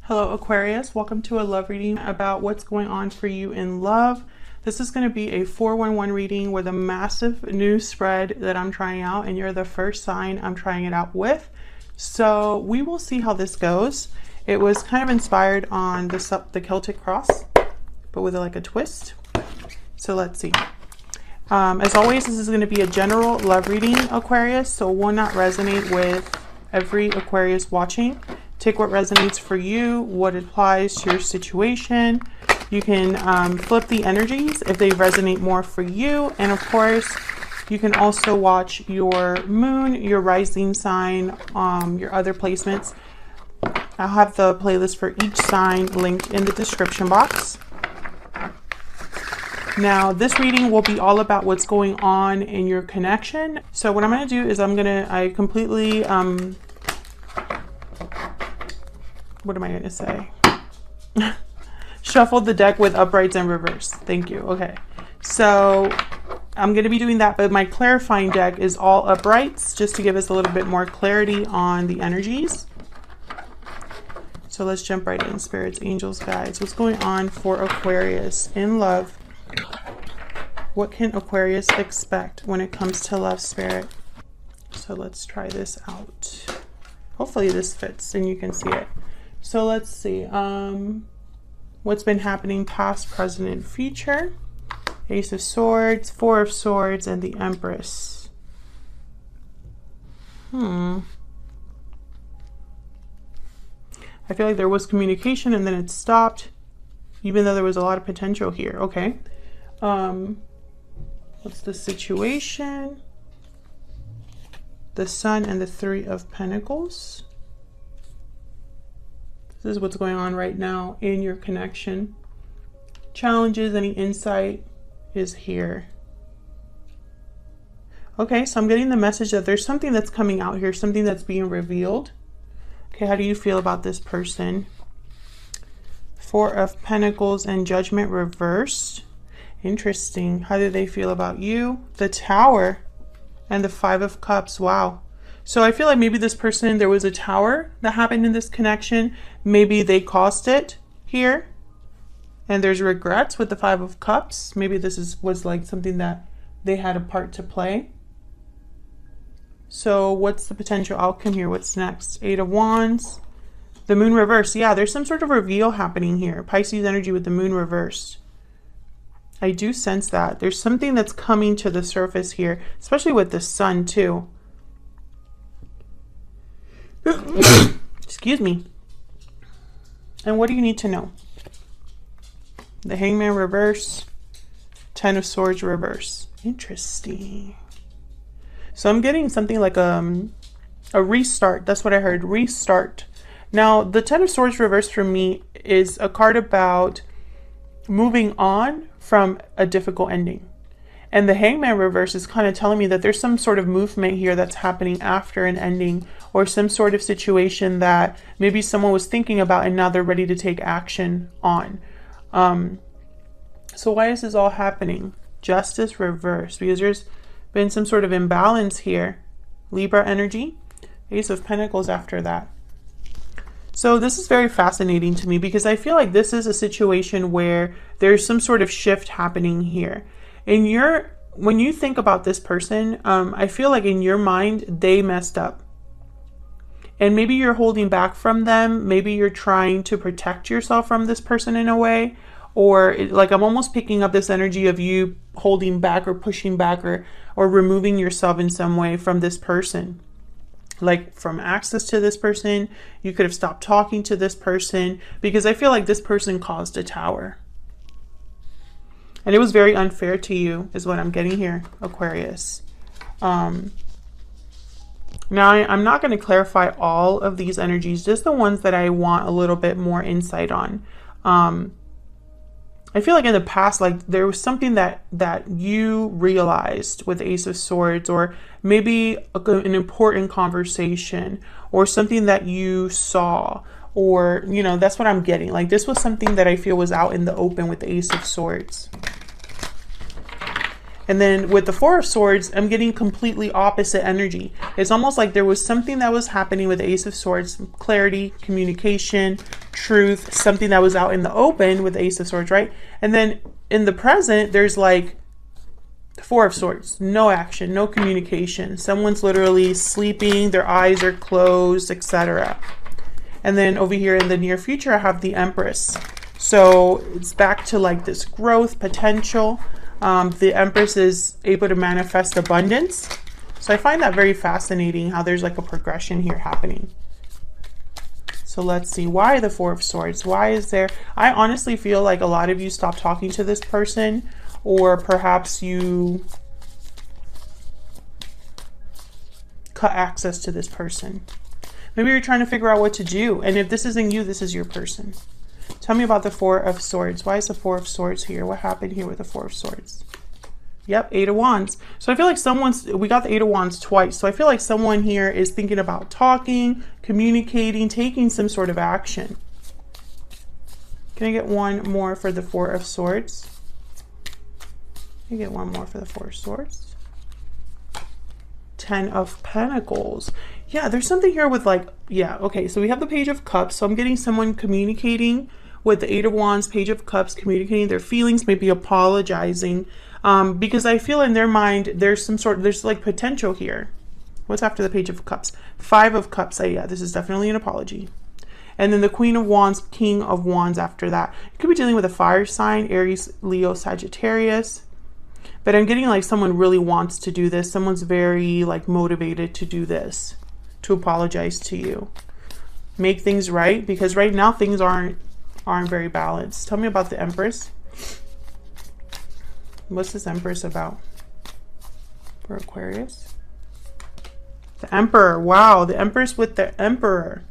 Hello Aquarius, welcome to a love reading about what's going on for you in love. This is going to be a 411 reading with a massive new spread that I'm trying out, and you're the first sign I'm trying it out with. So we will see how this goes. It was kind of inspired on the Celtic cross, but with like a twist. So let's see. As always, this is going to be a general love reading, Aquarius, so it will not resonate with every Aquarius watching. Take what resonates for you, what applies to your situation. You can flip the energies if they resonate more for you. And of course, you can also watch your moon, your rising sign, your other placements. I'll have the playlist for each sign linked in the description box. Now, this reading will be all about what's going on in your connection. So what I'm going to do is I completely... what am I going to say? Shuffled the deck with uprights and reverse. Thank you. Okay. So I'm going to be doing that, but my clarifying deck is all uprights just to give us a little bit more clarity on the energies. So let's jump right in. Spirits, angels, guides. What's going on for Aquarius in love? What can Aquarius expect when it comes to love, spirit? So let's try this out. Hopefully this fits and you can see it. So let's see, what's been happening past, present, and future. Ace of Swords, Four of Swords, and the Empress. I feel like there was communication and then it stopped, even though there was a lot of potential here. Okay. What's the situation? The Sun and the Three of Pentacles. This is what's going on right now in your connection. Challenges, any insight is here. Okay, so I'm getting the message that there's something that's coming out here, something that's being revealed. Okay, how do you feel about this person? Four of Pentacles and Judgment reversed. Interesting. How do they feel about you? The Tower and the Five of Cups. Wow. So I feel like maybe this person, there was a tower that happened in this connection. Maybe they caused it here. And there's regrets with the Five of Cups. Maybe this was like something that they had a part to play. So what's the potential outcome here? What's next? Eight of Wands. The Moon reversed. Yeah, there's some sort of reveal happening here. Pisces energy with the Moon reversed. I do sense that. There's something that's coming to the surface here, especially with the Sun too. Excuse me. And what do you need to know? The Hangman reverse, Ten of Swords reverse. Interesting. So I'm getting something like a restart. That's what I heard. Restart. Now, the Ten of Swords reverse for me is a card about moving on from a difficult ending. And the Hangman reverse is kind of telling me that there's some sort of movement here that's happening after an ending, or some sort of situation that maybe someone was thinking about and now they're ready to take action on. So why is this all happening? Justice reverse, because there's been some sort of imbalance here. Libra energy, Ace of Pentacles after that. So this is very fascinating to me because I feel like this is a situation where there's some sort of shift happening here. When you think about this person, I feel like in your mind, they messed up. And maybe you're holding back from them. Maybe you're trying to protect yourself from this person in a way. Or like I'm almost picking up this energy of you holding back or pushing back or removing yourself in some way from this person. Like from access to this person, you could have stopped talking to this person because I feel like this person caused a tower. And it was very unfair to you is what I'm getting here, Aquarius. Now, I'm not going to clarify all of these energies, just the ones that I want a little bit more insight on. I feel like in the past, like there was something that you realized with Ace of Swords, or maybe an important conversation, or something that you saw, or, you know, that's what I'm getting. Like this was something that I feel was out in the open with the Ace of Swords. And then with the Four of Swords, I'm getting completely opposite energy. It's almost like there was something that was happening with the Ace of Swords, clarity, communication, truth, something that was out in the open with the Ace of Swords, right? And then in the present, there's like Four of Swords, no action, no communication. Someone's literally sleeping, their eyes are closed, etc. And then over here in the near future, I have the Empress. So it's back to like this growth potential. The Empress is able to manifest abundance. So I find that very fascinating how there's like a progression here happening. So let's see, why the Four of Swords? Why is there, I honestly feel like a lot of you stopped talking to this person, or perhaps you cut access to this person. Maybe you're trying to figure out what to do. And if this isn't you, this is your person. Tell me about the Four of Swords. Why is the Four of Swords here? What happened here with the Four of Swords? Yep, Eight of Wands. So I feel like we got the Eight of Wands twice. So I feel like someone here is thinking about talking, communicating, taking some sort of action. Can I get one more for the Four of Swords? Can I get one more for the Four of Swords? Ten of Pentacles. Yeah, there's something here with like, yeah, okay. So we have the Page of Cups. So I'm getting someone communicating with the Eight of Wands, Page of Cups, communicating their feelings, maybe apologizing. Because I feel in their mind, there's like potential here. What's after the Page of Cups? Five of Cups. Yeah, this is definitely an apology. And then the Queen of Wands, King of Wands after that. You could be dealing with a fire sign, Aries, Leo, Sagittarius. But I'm getting like someone really wants to do this. Someone's very like motivated to do this, to apologize to you. Make things right, because right now things aren't very balanced. Tell me about the Empress. What's this Empress about for Aquarius? The Emperor. Wow, the Empress with the Emperor.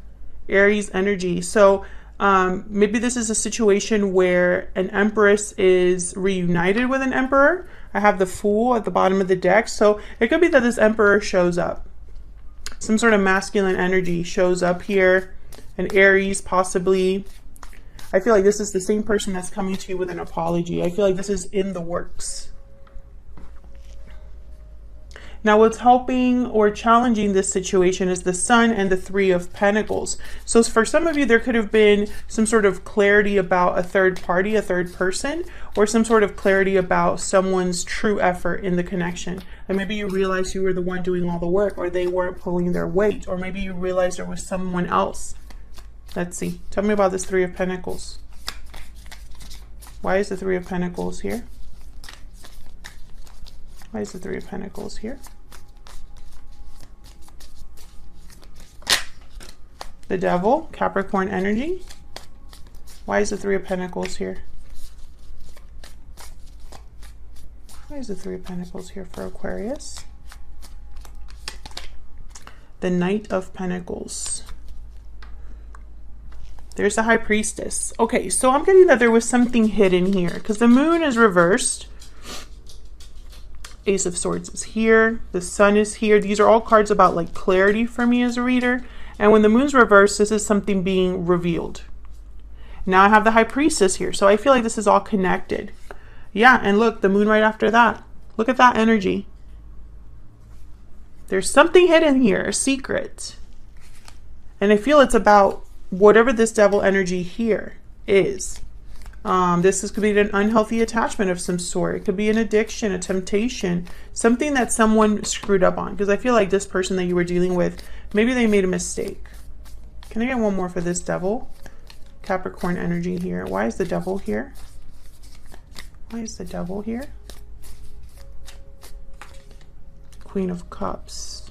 Aries energy. So maybe this is a situation where an Empress is reunited with an Emperor. I have the Fool at the bottom of the deck. So it could be that this Emperor shows up. Some sort of masculine energy shows up here. An Aries possibly. I feel like this is the same person that's coming to you with an apology. I feel like this is in the works. Now what's helping or challenging this situation is the Sun and the Three of Pentacles. So for some of you, there could have been some sort of clarity about a third party, a third person, or some sort of clarity about someone's true effort in the connection. And maybe you realized you were the one doing all the work, or they weren't pulling their weight, or maybe you realized there was someone else. Let's see. Tell me about this Three of Pentacles. Why is the Three of Pentacles here? Why is the Three of Pentacles here? The Devil, Capricorn energy. Why is the Three of Pentacles here? Why is the Three of Pentacles here for Aquarius? The Knight of Pentacles. There's the High Priestess. Okay, so I'm getting that there was something hidden here because the Moon is reversed. Ace of Swords is here. The Sun is here. These are all cards about like clarity for me as a reader. And when the Moon's reversed, this is something being revealed. Now I have the High Priestess here. So I feel like this is all connected. Yeah, and look, the Moon right after that. Look at that energy. There's something hidden here, a secret. And I feel it's about whatever this Devil energy here is. Could be an unhealthy attachment of some sort. It could be an addiction, a temptation, something that someone screwed up on. Because I feel like this person that you were dealing with, maybe they made a mistake. Can I get one more for this Devil? Capricorn energy here. Why is the Devil here? Why is the Devil here? Queen of Cups.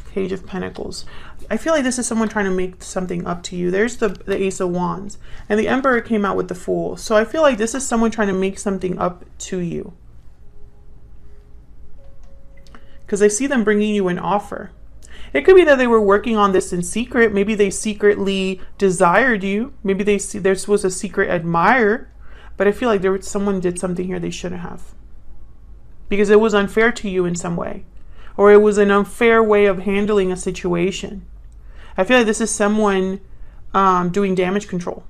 Page of Pentacles. I feel like this is someone trying to make something up to you. There's the Ace of Wands. And the Emperor came out with the Fool. So I feel like this is someone trying to make something up to you. Because I see them bringing you an offer. It could be that they were working on this in secret. Maybe they secretly desired you. Maybe this was a secret admirer. But I feel like someone did something here they shouldn't have. Because it was unfair to you in some way. Or it was an unfair way of handling a situation. I feel like this is someone doing damage control.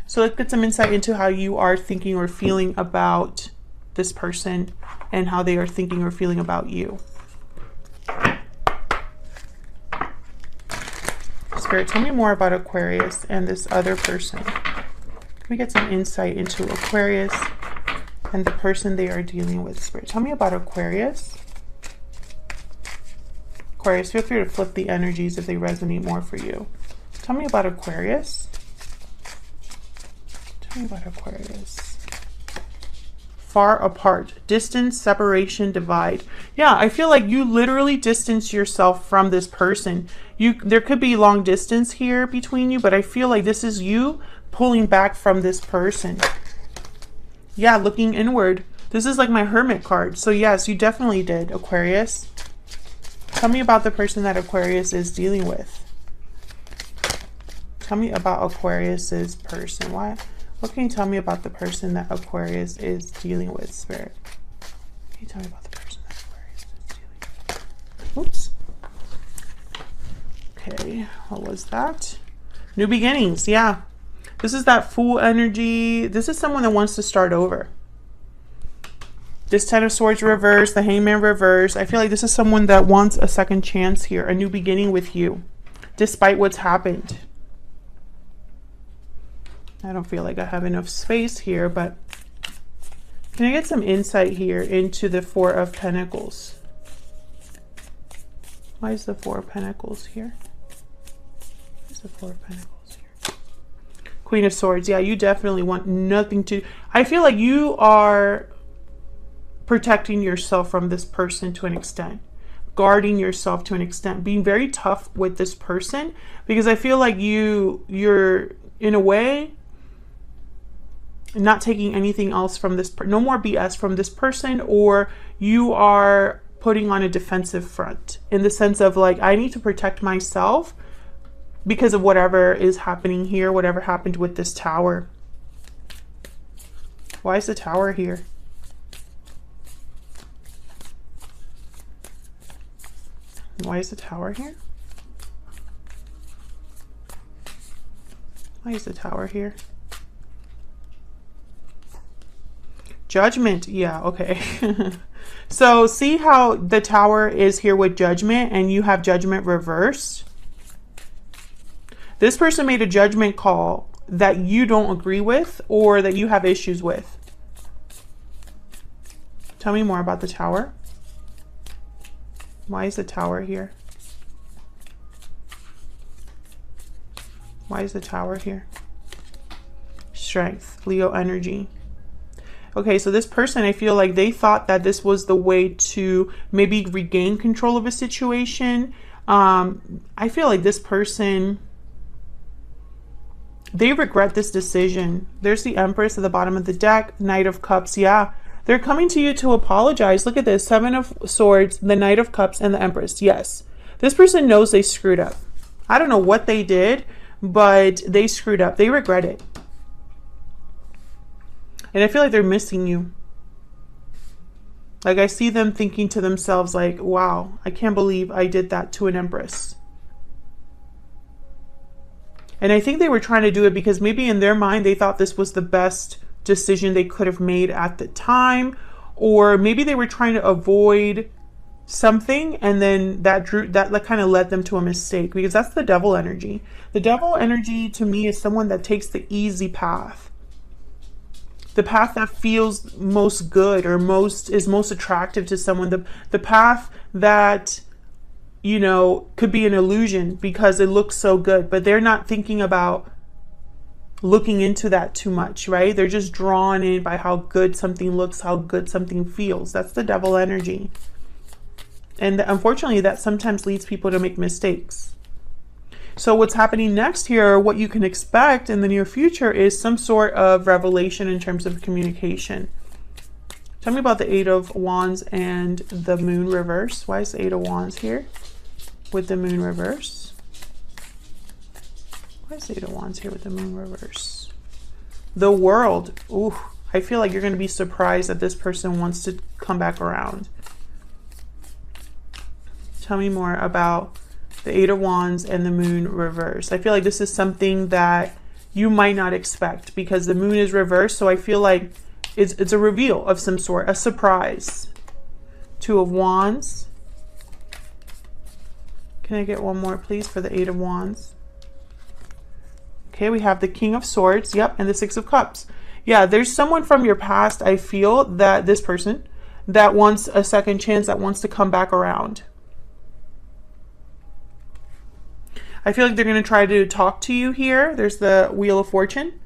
So let's get some insight into how you are thinking or feeling about this person and how they are thinking or feeling about you. Spirit, tell me more about Aquarius and this other person. Can we get some insight into Aquarius and the person they are dealing with, Spirit? Tell me about Aquarius. Aquarius, feel free to flip the energies if they resonate more for you. Tell me about Aquarius. Tell me about Aquarius. Far apart. Distance, separation, divide. Yeah, I feel like you literally distance yourself from this person. There could be long distance here between you, but I feel like this is you pulling back from this person. Yeah, looking inward. This is like my Hermit card. So yes, you definitely did, Aquarius. Tell me about the person that Aquarius is dealing with. Tell me about Aquarius's person. What can you tell me about the person that Aquarius is dealing with, Spirit? Can you tell me about the person that Aquarius is dealing with? Oops. Okay, what was that? New beginnings, yeah. This is that Fool energy. This is someone that wants to start over. This Ten of Swords reverse, the Hangman reverse. I feel like this is someone that wants a second chance here, a new beginning with you, despite what's happened. I don't feel like I have enough space here, but can I get some insight here into the Four of Pentacles? Why is the Four of Pentacles here? Why is the Four of Pentacles here? Queen of Swords. Yeah, you definitely want nothing to... I feel like you are protecting yourself from this person to an extent, guarding yourself to an extent, being very tough with this person, because I feel like you're in a way not taking anything else from this, no more BS from this person, or you are putting on a defensive front in the sense of like, I need to protect myself because of whatever is happening here, whatever happened with this Tower. Why is the Tower here? Why is the Tower here? Why is the Tower here? Judgment. Yeah, okay. So see how the Tower is here with Judgment and you have Judgment reversed? This person made a judgment call that you don't agree with or that you have issues with. Tell me more about the Tower. Why is the Tower here? Why is the Tower here? Strength, Leo energy. Okay, so this person, I feel like they thought that this was the way to maybe regain control of a situation. I feel like this person, they regret this decision. There's the Empress at the bottom of the deck, Knight of Cups. Yeah. They're coming to you to apologize. Look at this. Seven of Swords, the Knight of Cups, and the Empress. Yes. This person knows they screwed up. I don't know what they did, but they screwed up. They regret it. And I feel like they're missing you. Like I see them thinking to themselves like, wow, I can't believe I did that to an Empress. And I think they were trying to do it because maybe in their mind they thought this was the best decision they could have made at the time, or maybe they were trying to avoid something and then that kind of led them to a mistake, because that's the Devil energy. The Devil energy to me is someone that takes the easy path, the path that feels most good or is most attractive to someone, the path that, you know, could be an illusion because it looks so good, but they're not thinking about looking into that too much, right? They're just drawn in by how good something looks, how good something feels. That's the Devil energy. And unfortunately, that sometimes leads people to make mistakes. So what's happening next here, or what you can expect in the near future, is some sort of revelation in terms of communication. Tell me about the Eight of Wands and the Moon reverse. Why is the Eight of Wands here with the Moon reverse? Why is the Eight of Wands here with the Moon reverse? The World. Ooh, I feel like you're going to be surprised that this person wants to come back around. Tell me more about the Eight of Wands and the Moon reverse. I feel like this is something that you might not expect because the Moon is reversed. So I feel like it's a reveal of some sort, a surprise. Two of Wands. Can I get one more, please, for the Eight of Wands? Okay, we have the King of Swords, yep, and the Six of Cups. Yeah, there's someone from your past, I feel, that this person that wants a second chance, that wants to come back around. I feel like they're going to try to talk to you here. There's the Wheel of Fortune.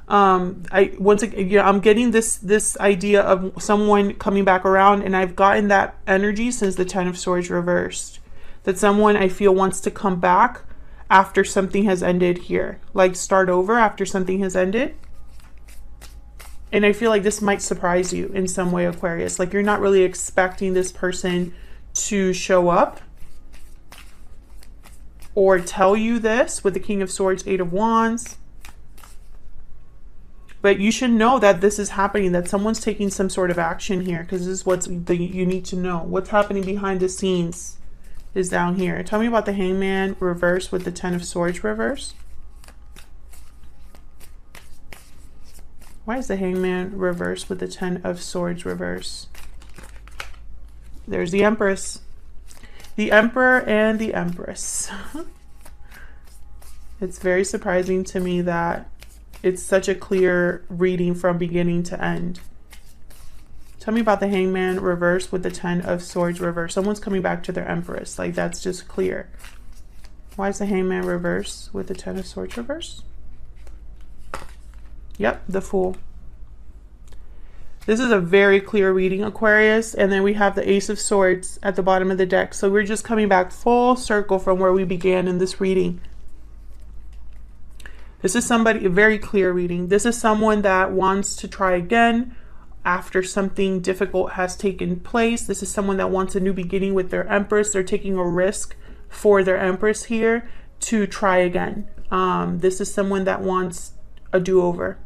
Once again, I'm getting this idea of someone coming back around, and I've gotten that energy since the Ten of Swords reversed. That someone I feel wants to come back after something has ended here, like start over after something has ended. And I feel like this might surprise you in some way, Aquarius. Like you're not really expecting this person to show up or tell you this with the King of Swords, Eight of Wands. But you should know that this is happening, that someone's taking some sort of action here, because this is what you need to know. What's happening behind the scenes is down here. Tell me about the Hangman reverse with the Ten of Swords reverse. Why is the Hangman reverse with the Ten of Swords reverse? There's the Empress. The Emperor and the Empress. It's very surprising to me that it's such a clear reading from beginning to end. Tell me about the Hangman reverse with the Ten of Swords reverse. Someone's coming back to their Empress. Like that's just clear. Why is the Hangman reverse with the Ten of Swords reverse? Yep, the Fool. This is a very clear reading, Aquarius. And then we have the Ace of Swords at the bottom of the deck. So we're just coming back full circle from where we began in this reading. This is somebody, a very clear reading. This is someone that wants to try again after something difficult has taken place. This is someone that wants a new beginning with their Empress. They're taking a risk for their Empress here to try again. This is someone that wants a do-over.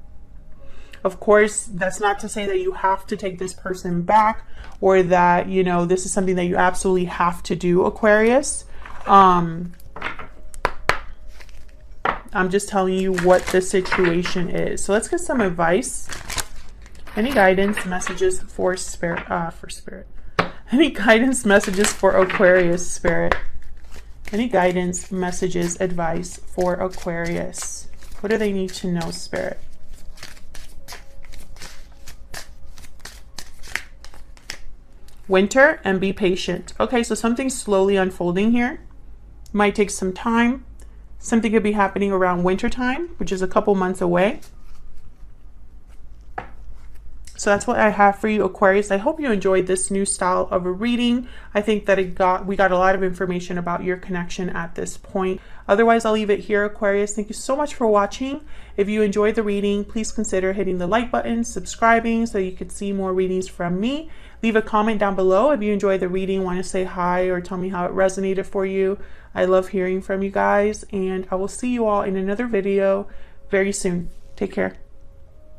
Of course, that's not to say that you have to take this person back or that, you know, this is something that you absolutely have to do, Aquarius. I'm just telling you what the situation is. So let's get some advice. Any guidance, messages for spirit, Any guidance, messages for Aquarius, Spirit. Any guidance, messages, advice for Aquarius. What do they need to know, Spirit? Winter and be patient. Okay, so something's slowly unfolding here. Might take some time. Something could be happening around winter time, which is a couple months away. So that's what I have for you, Aquarius. I hope you enjoyed this new style of a reading. I think that we got a lot of information about your connection at this point. Otherwise, I'll leave it here, Aquarius. Thank you so much for watching. If you enjoyed the reading, please consider hitting the like button, subscribing so you could see more readings from me. Leave a comment down below if you enjoyed the reading, want to say hi or tell me how it resonated for you. I love hearing from you guys, and I will see you all in another video very soon. Take care.